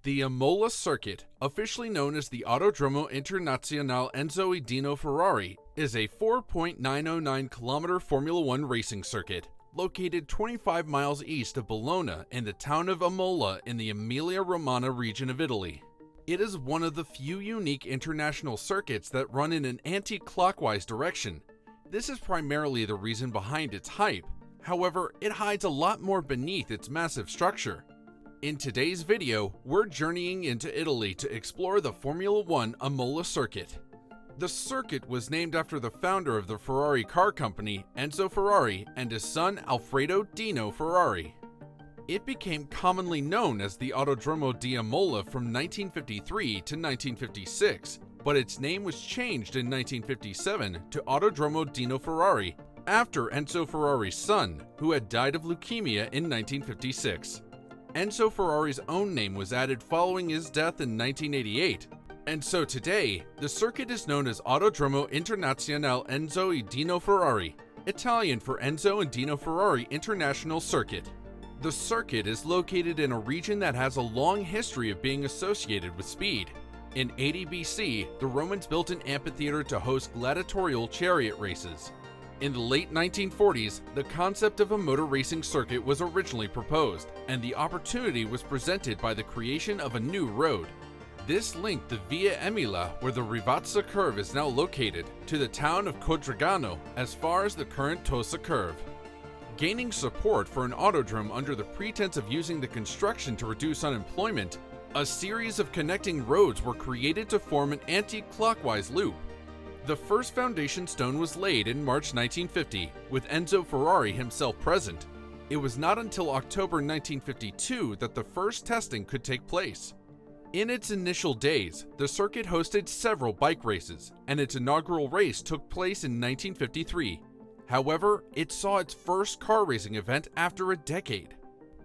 The Imola Circuit, officially known as the Autodromo Internazionale Enzo e Dino Ferrari, is a 4.909-kilometer Formula One racing circuit located 25 miles east of Bologna in the town of Imola in the Emilia-Romagna region of Italy. It is one of the few unique international circuits that run in an anti-clockwise direction. This is primarily the reason behind its hype. However, it hides a lot more beneath its massive structure. In today's video, we're journeying into Italy to explore the Formula One Imola Circuit. The circuit was named after the founder of the Ferrari car company, Enzo Ferrari, and his son Alfredo Dino Ferrari. It became commonly known as the Autodromo di Imola from 1953 to 1956, but its name was changed in 1957 to Autodromo Dino Ferrari after Enzo Ferrari's son, who had died of leukemia in 1956. Enzo Ferrari's own name was added following his death in 1988, and so today, the circuit is known as Autodromo Internazionale Enzo e Dino Ferrari, Italian for Enzo and Dino Ferrari International Circuit. The circuit is located in a region that has a long history of being associated with speed. In 80 BC, the Romans built an amphitheater to host gladiatorial chariot races. In the late 1940s, the concept of a motor racing circuit was originally proposed, and the opportunity was presented by the creation of a new road. This linked the Via Emilia, where the Rivazza curve is now located, to the town of Codragano as far as the current Tosa curve. Gaining support for an autodrome under the pretense of using the construction to reduce unemployment, a series of connecting roads were created to form an anti-clockwise loop. The first foundation stone was laid in March 1950, with Enzo Ferrari himself present. It was not until October 1952 that the first testing could take place. In its initial days, the circuit hosted several bike races, and its inaugural race took place in 1953. However, it saw its first car racing event after a decade.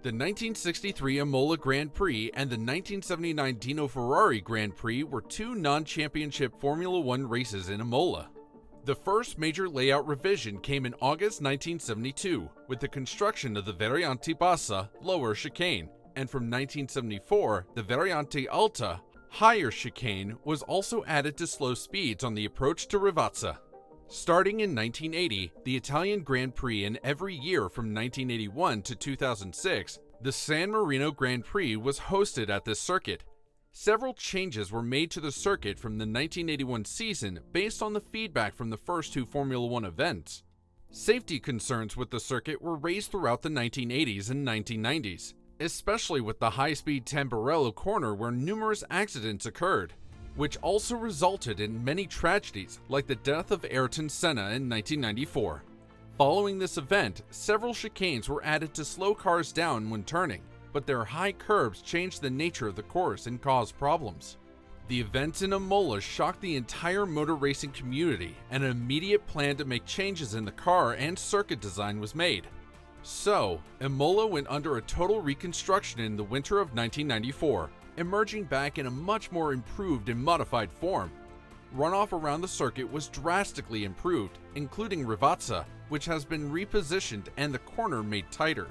The 1963 Imola Grand Prix and the 1979 Dino Ferrari Grand Prix were two non-championship Formula One races in Imola. The first major layout revision came in August 1972 with the construction of the Variante Bassa, lower chicane, and from 1974, the Variante Alta, higher chicane, was also added to slow speeds on the approach to Rivazza. Starting in 1980, the Italian Grand Prix, and every year from 1981 to 2006, the San Marino Grand Prix was hosted at this circuit. Several changes were made to the circuit from the 1981 season based on the feedback from the first two Formula One events. Safety concerns with the circuit were raised throughout the 1980s and 1990s, especially with the high-speed Tamburello corner where numerous accidents occurred, which also resulted in many tragedies like the death of Ayrton Senna in 1994. Following this event, several chicanes were added to slow cars down when turning, but their high curbs changed the nature of the course and caused problems. The events in Imola shocked the entire motor racing community, and an immediate plan to make changes in the car and circuit design was made. So, Imola went under a total reconstruction in the winter of 1994, emerging back in a much more improved and modified form. Runoff around the circuit was drastically improved, including Rivazza, which has been repositioned and the corner made tighter.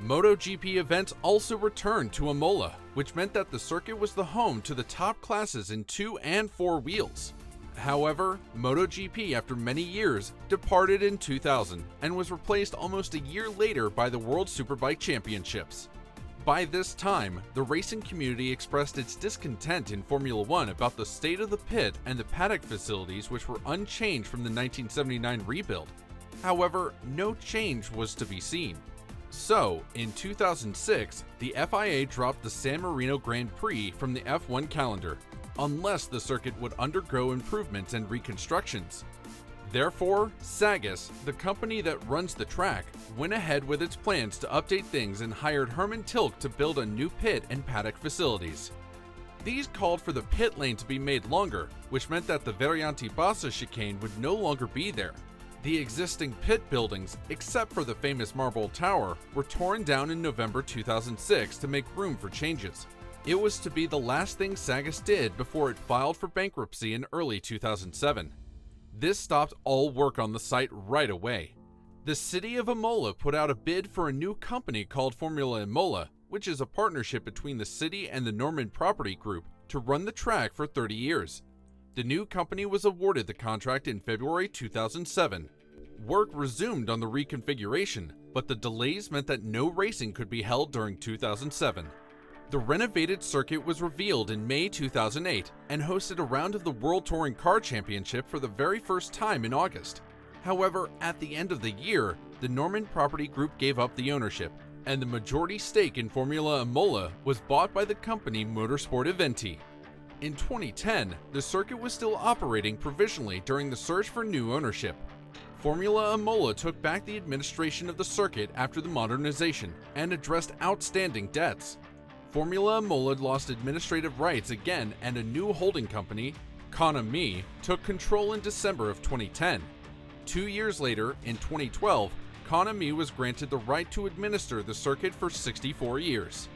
MotoGP events also returned to Imola, which meant that the circuit was the home to the top classes in 2 and 4 wheels. However, MotoGP, after many years, departed in 2000 and was replaced almost a year later by the World Superbike Championships. By this time, the racing community expressed its discontent in Formula One about the state of the pit and the paddock facilities, which were unchanged from the 1979 rebuild. However, no change was to be seen. So, in 2006, the FIA dropped the San Marino Grand Prix from the F1 calendar, unless the circuit would undergo improvements and reconstructions. Therefore, Sagas, the company that runs the track, went ahead with its plans to update things and hired Herman Tilke to build a new pit and paddock facilities. These called for the pit lane to be made longer, which meant that the Variante Bassa chicane would no longer be there. The existing pit buildings, except for the famous Marble Tower, were torn down in November 2006 to make room for changes. It was to be the last thing Sagas did before it filed for bankruptcy in early 2007. This stopped all work on the site right away. The city of Imola put out a bid for a new company called Formula Imola, which is a partnership between the city and the Norman Property Group, to run the track for 30 years. The new company was awarded the contract in February 2007. Work resumed on the reconfiguration, but the delays meant that no racing could be held during 2007. The renovated circuit was revealed in May 2008 and hosted a round of the World Touring Car Championship for the very first time in August. However, at the end of the year, the Norman Property Group gave up the ownership, and the majority stake in Formula Imola was bought by the company Motorsport Eventi. In 2010, the circuit was still operating provisionally during the search for new ownership. Formula Imola took back the administration of the circuit after the modernization and addressed outstanding debts. Formula Imola lost administrative rights again, and a new holding company, Konami, took control in December of 2010. 2 years later, in 2012, Konami was granted the right to administer the circuit for 64 years.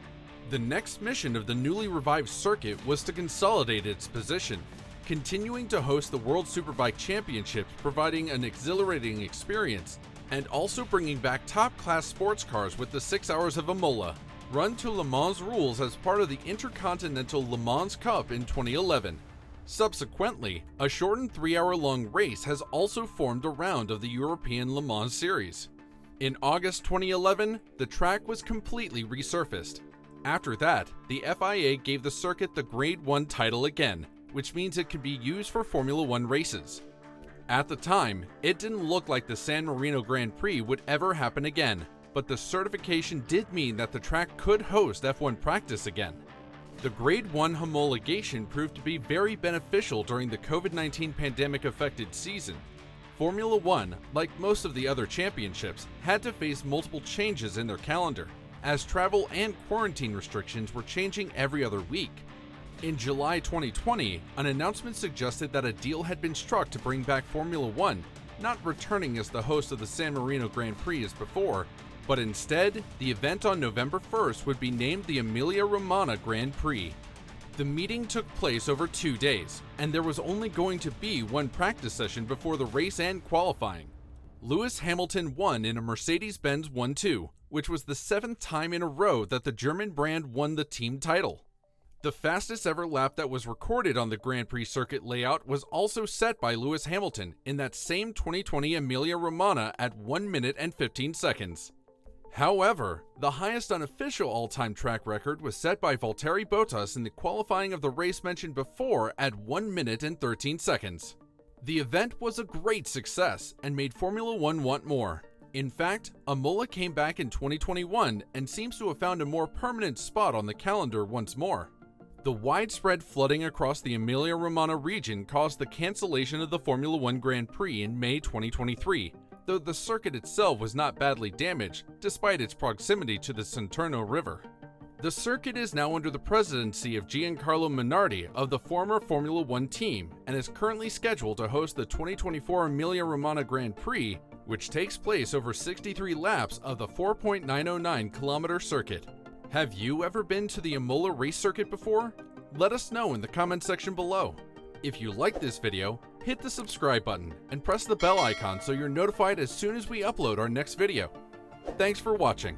The next mission of the newly revived circuit was to consolidate its position, continuing to host the World Superbike Championships, providing an exhilarating experience, and also bringing back top-class sports cars with the 6 Hours of Imola, run to Le Mans rules as part of the Intercontinental Le Mans Cup in 2011. Subsequently, a shortened 3-hour-long race has also formed a round of the European Le Mans Series. In August 2011, the track was completely resurfaced. After that, the FIA gave the circuit the Grade 1 title again, which means it can be used for Formula 1 races. At the time, it didn't look like the San Marino Grand Prix would ever happen again, but the certification did mean that the track could host F1 practice again. The Grade 1 homologation proved to be very beneficial during the COVID-19 pandemic-affected season. Formula 1, like most of the other championships, had to face multiple changes in their calendar, as travel and quarantine restrictions were changing every other week. In July 2020, an announcement suggested that a deal had been struck to bring back Formula 1, not returning as the host of the San Marino Grand Prix as before, but instead, the event on November 1st would be named the Emilia-Romagna Grand Prix. The meeting took place over 2 days, and there was only going to be one practice session before the race and qualifying. Lewis Hamilton won in a Mercedes-Benz 1-2, which was the 7th time in a row that the German brand won the team title. The fastest ever lap that was recorded on the Grand Prix circuit layout was also set by Lewis Hamilton in that same 2020 Emilia-Romagna at 1 minute and 15 seconds. However, the highest unofficial all-time track record was set by Valtteri Bottas in the qualifying of the race mentioned before at 1 minute and 13 seconds. The event was a great success and made Formula 1 want more. In fact, Imola came back in 2021 and seems to have found a more permanent spot on the calendar once more. The widespread flooding across the Emilia-Romagna region caused the cancellation of the Formula 1 Grand Prix in May 2023, though the circuit itself was not badly damaged, despite its proximity to the Salerno River. The circuit is now under the presidency of Giancarlo Minardi of the former Formula 1 team, and is currently scheduled to host the 2024 Emilia-Romagna Grand Prix, which takes place over 63 laps of the 4.909-kilometer circuit. Have you ever been to the Imola race circuit before? Let us know in the comment section below. If you like this video, hit the subscribe button and press the bell icon so you're notified as soon as we upload our next video. Thanks for watching.